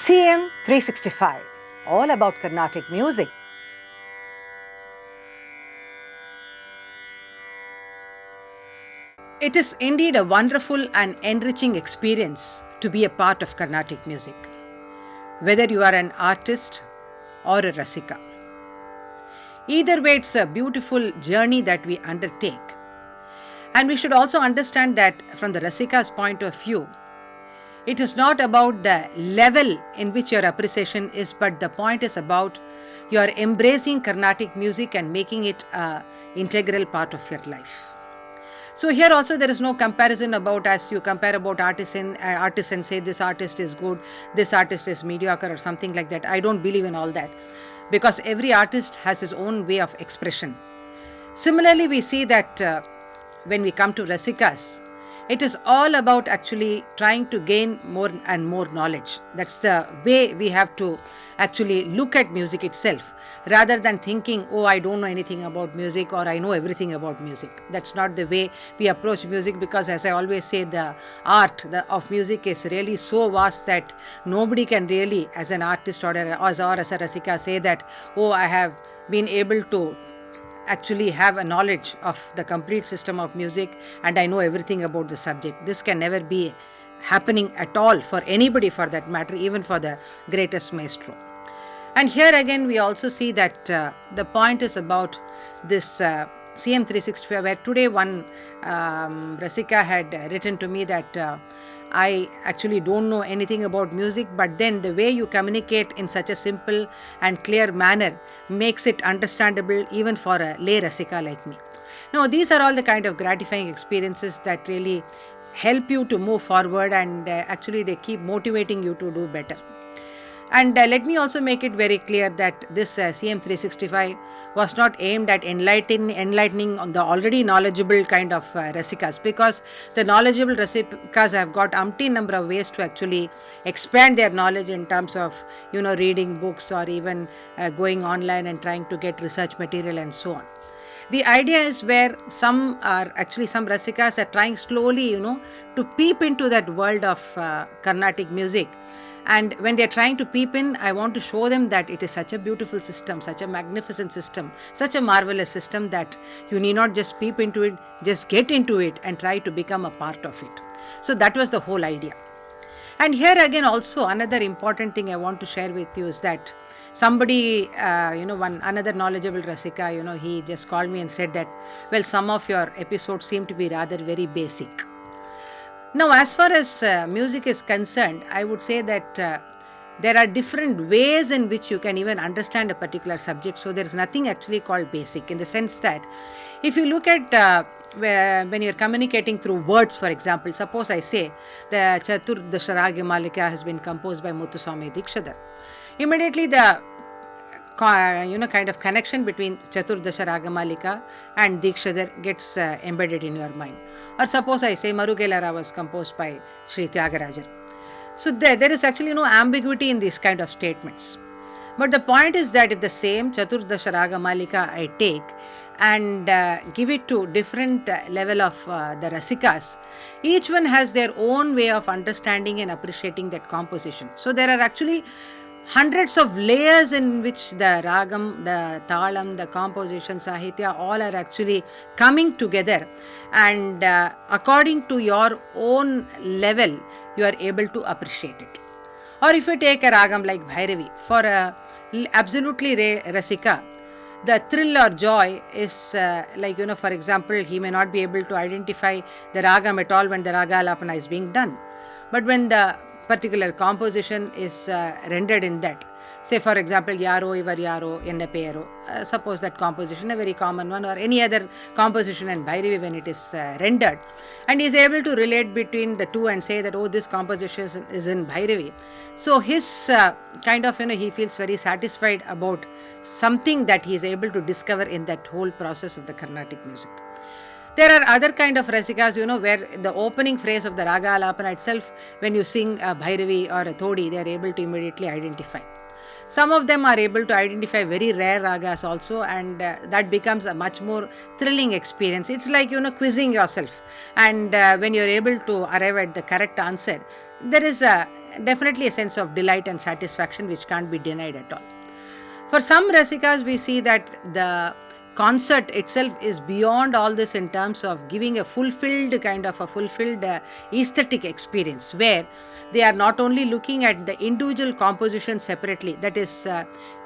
CM 365, all about Carnatic music. It is indeed a wonderful and enriching experience to be a part of Carnatic music, whether you are an artist or a Rasika. Either way, it's a beautiful journey that we undertake. And we should also understand that from the Rasika's point of view, it is not about the level in which your appreciation is, but the point is about you are embracing Carnatic music and making it an integral part of your life. So here also there is no comparison about, as you compare about artists and say this artist is good, this artist is mediocre or something like that. I don't believe in all that, because every artist has his own way of expression. Similarly, we see that when we come to Rasikas, it is all about actually trying to gain more and more knowledge. That's the way we have to actually look at music itself, rather than thinking, oh, I don't know anything about music or I know everything about music. That's not the way we approach music, because as I always say, the art of music is really so vast that nobody can really, as an artist or as a Rasika, say that, oh, I have been able to actually have a knowledge of the complete system of music and I know everything about the subject. This can never be happening at all for anybody, for that matter, even for the greatest maestro. And here again we also see that the point is about this CM 365, where today one Rasika had written to me that I actually don't know anything about music, but then the way you communicate in such a simple and clear manner makes it understandable even for a lay Rasika like me. Now, these are all the kind of gratifying experiences that really help you to move forward, and actually they keep motivating you to do better. And let me also make it very clear that this CM 365 was not aimed at enlightening on the already knowledgeable kind of Rasikas, because the knowledgeable Rasikas have got umpteen number of ways to actually expand their knowledge in terms of, reading books or even going online and trying to get research material and so on. The idea is where some Rasikas are trying slowly, to peep into that world of Carnatic music. And when they're trying to peep in, I want to show them that it is such a beautiful system, such a magnificent system, such a marvelous system that you need not just peep into it, just get into it and try to become a part of it. So that was the whole idea. And here again also another important thing I want to share with you is that somebody, another knowledgeable Rasika, he just called me and said that, well, some of your episodes seem to be rather very basic. Now, as far as music is concerned, I would say that there are different ways in which you can even understand a particular subject. So there is nothing actually called basic, in the sense that if you look at when you're communicating through words, for example, suppose I say the Chaturdasha Raga Malika has been composed by Muthuswami Dikshidhar. Immediately the kind of connection between Chaturdasha Raga Malika and Dikshidhar gets embedded in your mind. Or suppose I say Marugelara was composed by Sri Tyagarajar. So there is actually no ambiguity in these kind of statements. But the point is that if the same Chaturdasha Raga Malika I take and give it to different level of the Rasikas, each one has their own way of understanding and appreciating that composition. So there are actually hundreds of layers in which the ragam, the talam, the composition, sahitya, all are actually coming together, and according to your own level, you are able to appreciate it. Or if you take a ragam like Bhairavi, for a absolutely Rasika, the thrill or joy is for example, he may not be able to identify the ragam at all when the raga alapana is being done. But when the particular composition is rendered in that, say for example, Yaro Ivar Yaro Enna Pero, suppose that composition, a very common one, or any other composition in Bhairavi when it is rendered, and he is able to relate between the two and say that, oh, this composition is in Bhairavi. So his he feels very satisfied about something that he is able to discover in that whole process of the Carnatic music. There are other kind of Rasikas, where the opening phrase of the Raga Alapana itself, when you sing a Bhairavi or a Thodi, they are able to immediately identify. Some of them are able to identify very rare ragas also, and that becomes a much more thrilling experience. It's like, quizzing yourself, and when you're able to arrive at the correct answer, there is definitely a sense of delight and satisfaction which can't be denied at all. For some Rasikas, we see that the concert itself is beyond all this in terms of giving a fulfilled aesthetic experience, where they are not only looking at the individual composition separately, that is,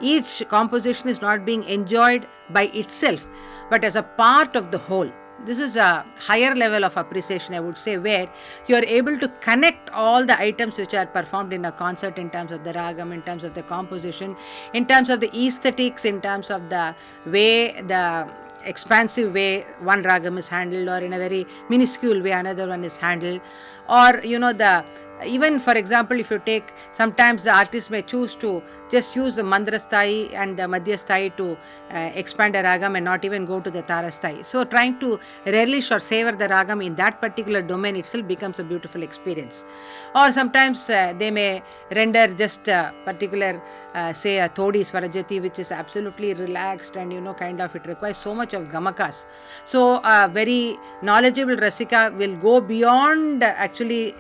each composition is not being enjoyed by itself, but as a part of the whole. This is a higher level of appreciation, I would say, where you are able to connect all the items which are performed in a concert in terms of the ragam, in terms of the composition, in terms of the aesthetics, in terms of the way, the expansive way one ragam is handled, or in a very minuscule way another one is handled, or even, for example, if you take, sometimes the artist may choose to just use the mandra sthai and the madhya sthai to expand a ragam and not even go to the tara sthai. So trying to relish or savor the ragam in that particular domain itself becomes a beautiful experience. Or sometimes they may render just a particular, say, a Thodi Swarajati, which is absolutely relaxed and it requires so much of gamakas. So a very knowledgeable Rasika will go beyond actually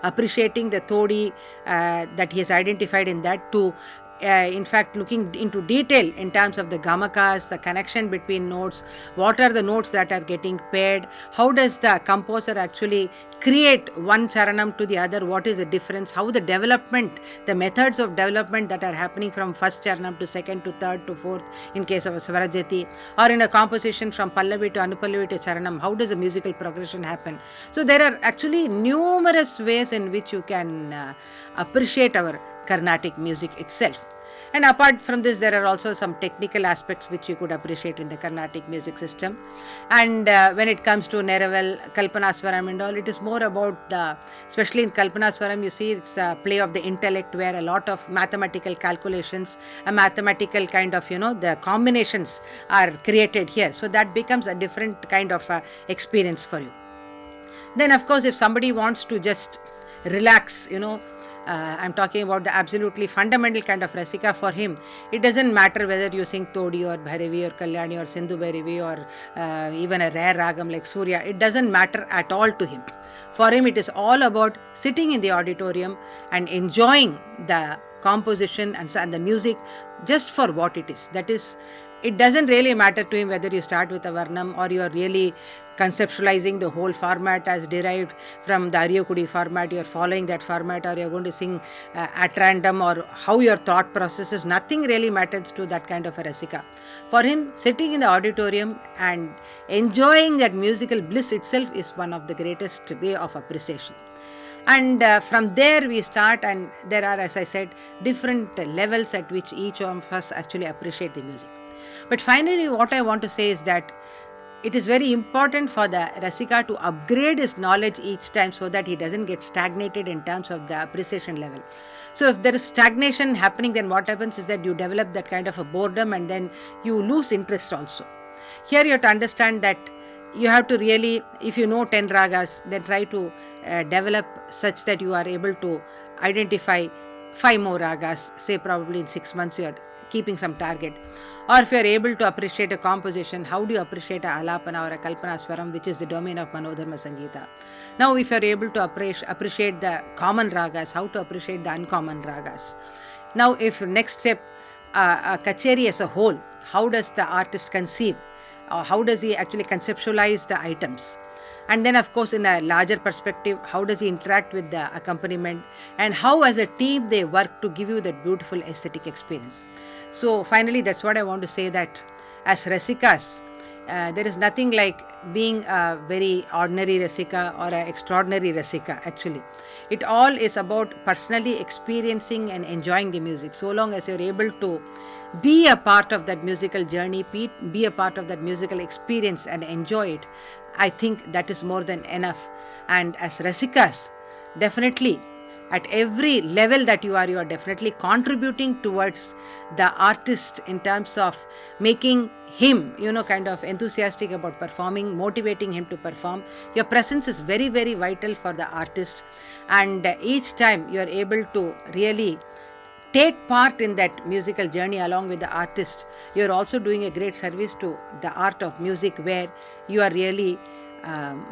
appreciating the Thodi that he has identified in that, to in fact looking into detail in terms of the gamakas, the connection between notes, what are the notes that are getting paired, how does the composer actually create one charanam to the other, what is the difference, how the development, the methods of development that are happening from first charanam to second to third to fourth in case of a Swarajati, or in a composition from Pallavi to Anupallavi to charanam, how does the musical progression happen. So there are actually numerous ways in which you can appreciate our Carnatic music itself. And apart from this, there are also some technical aspects which you could appreciate in the Carnatic music system. And when it comes to Neraval, Kalpanaswaram and all, it is more about especially in Kalpanaswaram, you see it's a play of the intellect, where a lot of mathematical calculations, a mathematical kind of, the combinations are created here. So that becomes a different kind of experience for you. Then, of course, if somebody wants to just relax, I'm talking about the absolutely fundamental kind of Rasika. For him, it doesn't matter whether you sing Todi or Bhairavi or Kalyani or Sindhu Bhairavi or even a rare ragam like Surya. It doesn't matter at all to him. For him, it is all about sitting in the auditorium and enjoying the composition and the music just for what it is. That is, it doesn't really matter to him whether you start with a Varnam or you are really conceptualizing the whole format as derived from the Aryakudi format, you are following that format, or you are going to sing at random, or how your thought process is. Nothing really matters to that kind of a Rasika. For him, sitting in the auditorium and enjoying that musical bliss itself is one of the greatest way of appreciation. And from there we start, and there are, as I said, different levels at which each of us actually appreciate the music. But finally, what I want to say is that it is very important for the Rasika to upgrade his knowledge each time, so that he doesn't get stagnated in terms of the appreciation level. So if there is stagnation happening, then what happens is that you develop that kind of a boredom, and then you lose interest also. Here you have to understand that you have to really, if you know 10 ragas, then try to develop such that you are able to identify 5 more ragas, say probably in 6 months you are keeping some target. Or if you are able to appreciate a composition, how do you appreciate a Alapana or a Kalpanaswaram, which is the domain of Manodharma Sangeeta. Now if you are able to appreciate the common ragas, how to appreciate the uncommon ragas. Now if next step, a Kacheri as a whole, how does the artist conceive, or how does he actually conceptualize the items. And then, of course, in a larger perspective, how does he interact with the accompaniment, and how as a team they work to give you that beautiful aesthetic experience. So finally, that's what I want to say, that as Rasikas, there is nothing like being a very ordinary Rasika or an extraordinary Rasika actually. It all is about personally experiencing and enjoying the music. So long as you're able to be a part of that musical journey, be a part of that musical experience and enjoy it, I think that is more than enough. And as Rasikas, definitely at every level that you are definitely contributing towards the artist in terms of making him, kind of enthusiastic about performing, motivating him to perform. Your presence is very, very vital for the artist. And each time you are able to really take part in that musical journey along with the artist, you are also doing a great service to the art of music, where you are really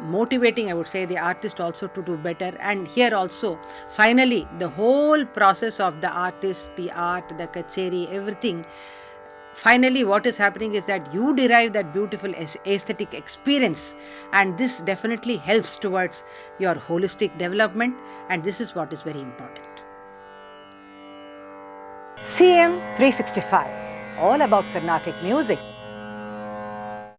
motivating, I would say, the artist also to do better. And here also, finally, the whole process of the artist, the art, the kacheri, everything, finally what is happening is that you derive that beautiful aesthetic experience, and this definitely helps towards your holistic development, and this is what is very important. CM 365, all about Carnatic music.